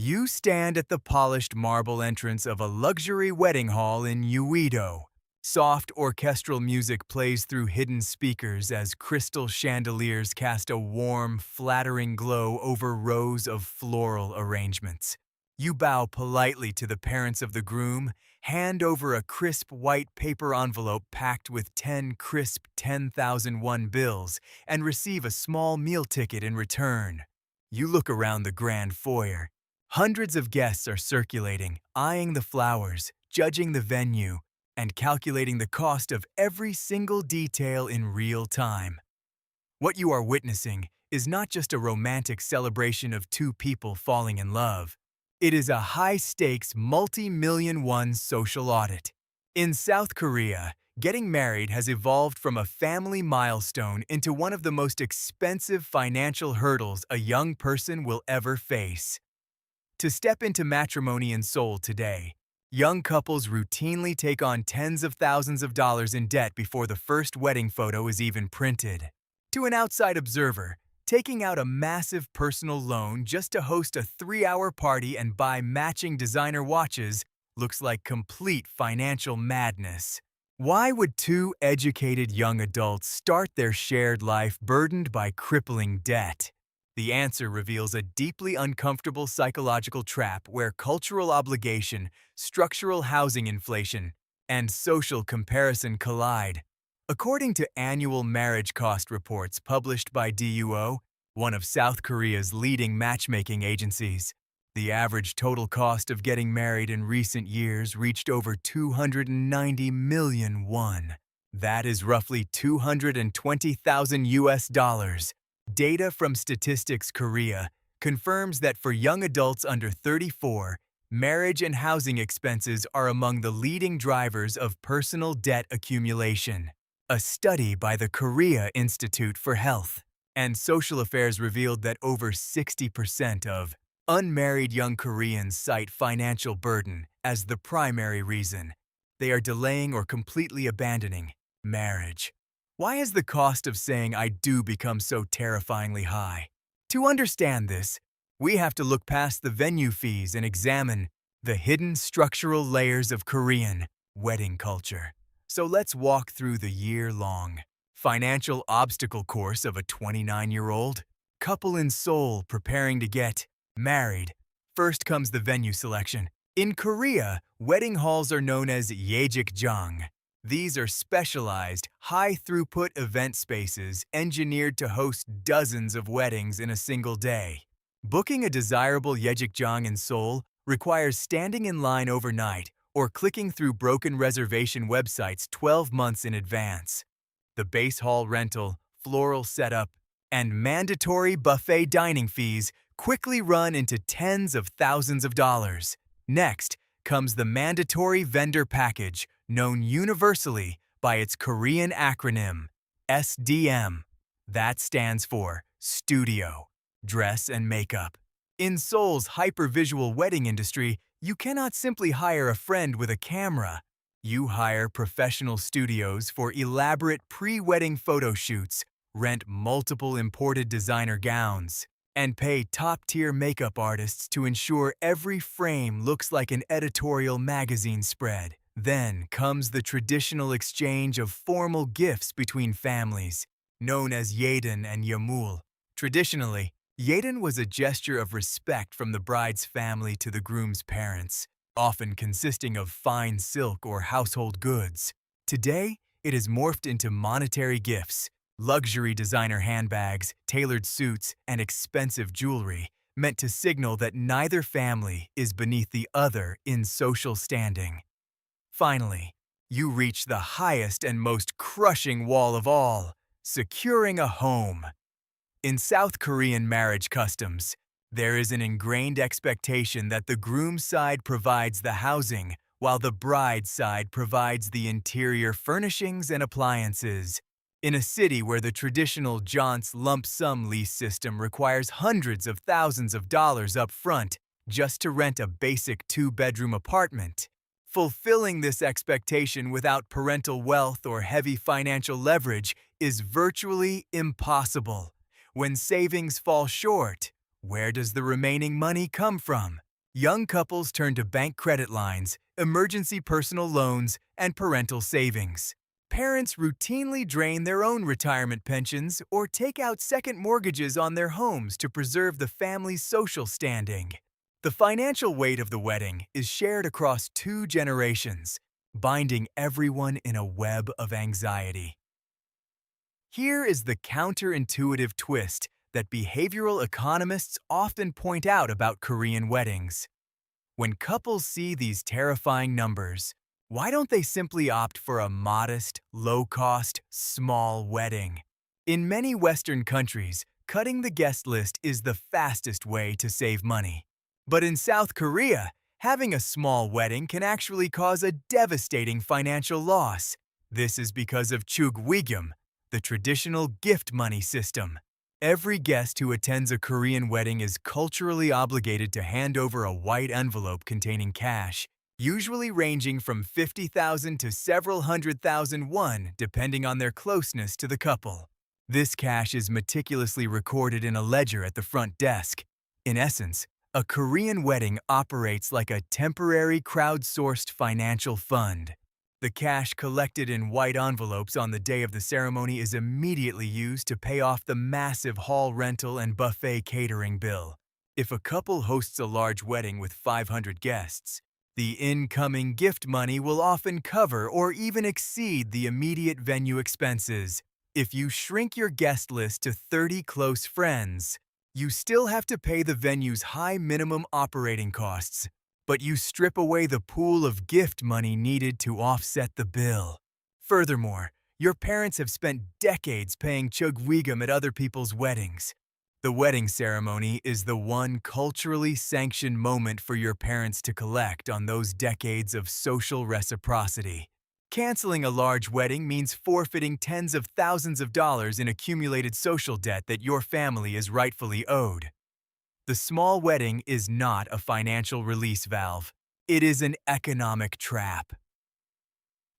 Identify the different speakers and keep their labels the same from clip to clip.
Speaker 1: You stand at the polished marble entrance of a luxury wedding hall in Yeouido. Soft orchestral music plays through hidden speakers as crystal chandeliers cast a warm, flattering glow over rows of floral arrangements. You bow politely to the parents of the groom, hand over a crisp white paper envelope packed with 10 crisp 10,001 bills, and receive a small meal ticket in return. You look around the grand foyer. Hundreds of guests are circulating, eyeing the flowers, judging the venue, and calculating the cost of every single detail in real time. What you are witnessing is not just a romantic celebration of two people falling in love. It is a high-stakes, multi-million-won social audit. In South Korea, getting married has evolved from a family milestone into one of the most expensive financial hurdles a young person will ever face. To step into matrimony in Seoul today, young couples routinely take on tens of thousands of dollars in debt before the first wedding photo is even printed. To an outside observer, taking out a massive personal loan just to host a 3-hour party and buy matching designer watches looks like complete financial madness. Why would two educated young adults start their shared life burdened by crippling debt? The answer reveals a deeply uncomfortable psychological trap where cultural obligation, structural housing inflation, and social comparison collide. According to annual marriage cost reports published by DUO, one of South Korea's leading matchmaking agencies, the average total cost of getting married in recent years reached over 290 million won. That is roughly 220,000 US dollars. Data from Statistics Korea confirms that for young adults under 34, marriage and housing expenses are among the leading drivers of personal debt accumulation. A study by the Korea Institute for Health and Social Affairs revealed that over 60% of unmarried young Koreans cite financial burden as the primary reason. They are delaying or completely abandoning marriage. Why has the cost of saying "I do" become so terrifyingly high? To understand this, we have to look past the venue fees and examine the hidden structural layers of Korean wedding culture. So let's walk through the year-long financial obstacle course of a 29-year-old couple in Seoul preparing to get married. First comes the venue selection. In Korea, wedding halls are known as Chug-uigeum. These are specialized, high-throughput event spaces engineered to host dozens of weddings in a single day. Booking a desirable Yeouido in Seoul requires standing in line overnight or clicking through broken reservation websites 12 months in advance. The base hall rental, floral setup, and mandatory buffet dining fees quickly run into tens of thousands of dollars. Next comes the mandatory vendor package, known universally by its Korean acronym, SDM. That stands for studio, dress, and makeup. In Seoul's hypervisual wedding industry, you cannot simply hire a friend with a camera. You hire professional studios for elaborate pre-wedding photo shoots, rent multiple imported designer gowns, and pay top-tier makeup artists to ensure every frame looks like an editorial magazine spread. Then comes the traditional exchange of formal gifts between families, known as Yeouido and Yeoul. Traditionally, Yeouido was a gesture of respect from the bride's family to the groom's parents, often consisting of fine silk or household goods. Today, it has morphed into monetary gifts, luxury designer handbags, tailored suits, and expensive jewelry, meant to signal that neither family is beneath the other in social standing. Finally, you reach the highest and most crushing wall of all, securing a home. In South Korean marriage customs, there is an ingrained expectation that the groom's side provides the housing, while the bride's side provides the interior furnishings and appliances. In a city where the traditional Jont's lump sum lease system requires hundreds of thousands of dollars up front just to rent a basic 2-bedroom apartment, fulfilling this expectation without parental wealth or heavy financial leverage is virtually impossible. When savings fall short, where does the remaining money come from? Young couples turn to bank credit lines, emergency personal loans, and parental savings. Parents routinely drain their own retirement pensions or take out second mortgages on their homes to preserve the family's social standing. The financial weight of the wedding is shared across 2 generations, binding everyone in a web of anxiety. Here is the counterintuitive twist that behavioral economists often point out about Korean weddings. When couples see these terrifying numbers, why don't they simply opt for a modest, low-cost, small wedding? In many Western countries, cutting the guest list is the fastest way to save money. But in South Korea, having a small wedding can actually cause a devastating financial loss. This is because of Chug-uigeum, the traditional gift money system. Every guest who attends a Korean wedding is culturally obligated to hand over a white envelope containing cash, usually ranging from 50,000 to several hundred thousand won, depending on their closeness to the couple. This cash is meticulously recorded in a ledger at the front desk. In essence, a Korean wedding operates like a temporary crowdsourced financial fund. The cash collected in white envelopes on the day of the ceremony is immediately used to pay off the massive hall rental and buffet catering bill. If a couple hosts a large wedding with 500 guests, the incoming gift money will often cover or even exceed the immediate venue expenses. If you shrink your guest list to 30 close friends, you still have to pay the venue's high minimum operating costs, but you strip away the pool of gift money needed to offset the bill. Furthermore, your parents have spent decades paying Chug-uigeum at other people's weddings. The wedding ceremony is the one culturally sanctioned moment for your parents to collect on those decades of social reciprocity. Canceling a large wedding means forfeiting tens of thousands of dollars in accumulated social debt that your family is rightfully owed. The small wedding is not a financial release valve. It is an economic trap.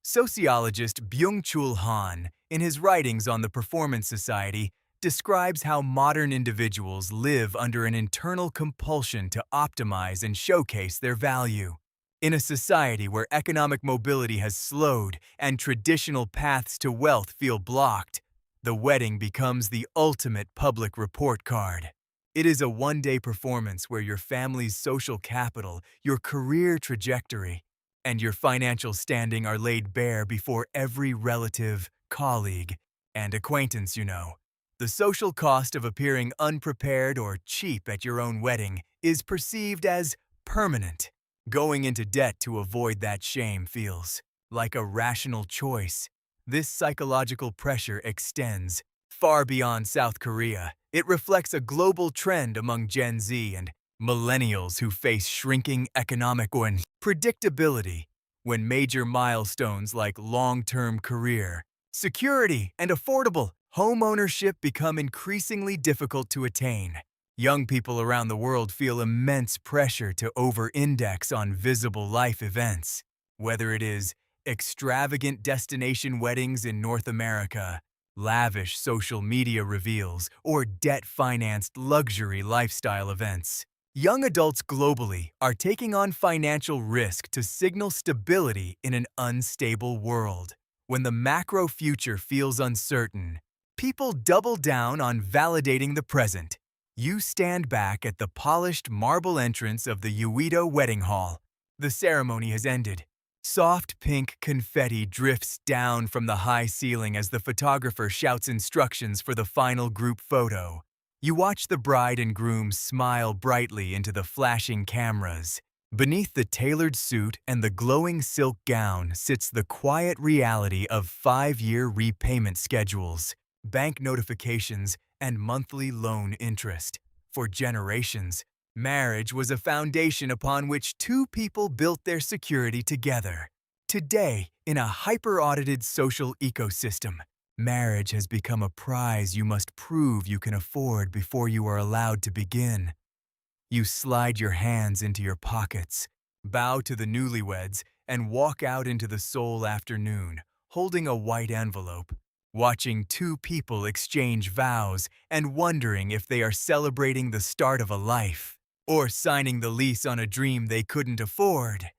Speaker 1: Sociologist Byung-Chul Han, in his writings on the Performance Society, describes how modern individuals live under an internal compulsion to optimize and showcase their value. In a society where economic mobility has slowed and traditional paths to wealth feel blocked, the wedding becomes the ultimate public report card. It is a one-day performance where your family's social capital, your career trajectory, and your financial standing are laid bare before every relative, colleague, and acquaintance you know. The social cost of appearing unprepared or cheap at your own wedding is perceived as permanent. Going into debt to avoid that shame feels like a rational choice. This psychological pressure extends far beyond South Korea. It reflects a global trend among Gen Z and millennials who face shrinking economic predictability when major milestones like long-term career, security, and affordable home ownership become increasingly difficult to attain. Young people around the world feel immense pressure to over-index on visible life events, whether it is extravagant destination weddings in North America, lavish social media reveals, or debt-financed luxury lifestyle events. Young adults globally are taking on financial risk to signal stability in an unstable world. When the macro future feels uncertain, people double down on validating the present. You stand back at the polished marble entrance of the Yeouido wedding hall. The ceremony has ended. Soft pink confetti drifts down from the high ceiling as the photographer shouts instructions for the final group photo. You watch the bride and groom smile brightly into the flashing cameras. Beneath the tailored suit and the glowing silk gown sits the quiet reality of 5-year repayment schedules, bank notifications, and monthly loan interest. For generations, marriage was a foundation upon which two people built their security together. Today, in a hyper-audited social ecosystem, marriage has become a prize you must prove you can afford before you are allowed to begin. You slide your hands into your pockets, bow to the newlyweds, and walk out into the Seoul afternoon, holding a white envelope, watching two people exchange vows and wondering if they are celebrating the start of a life. or signing the lease on a dream they couldn't afford.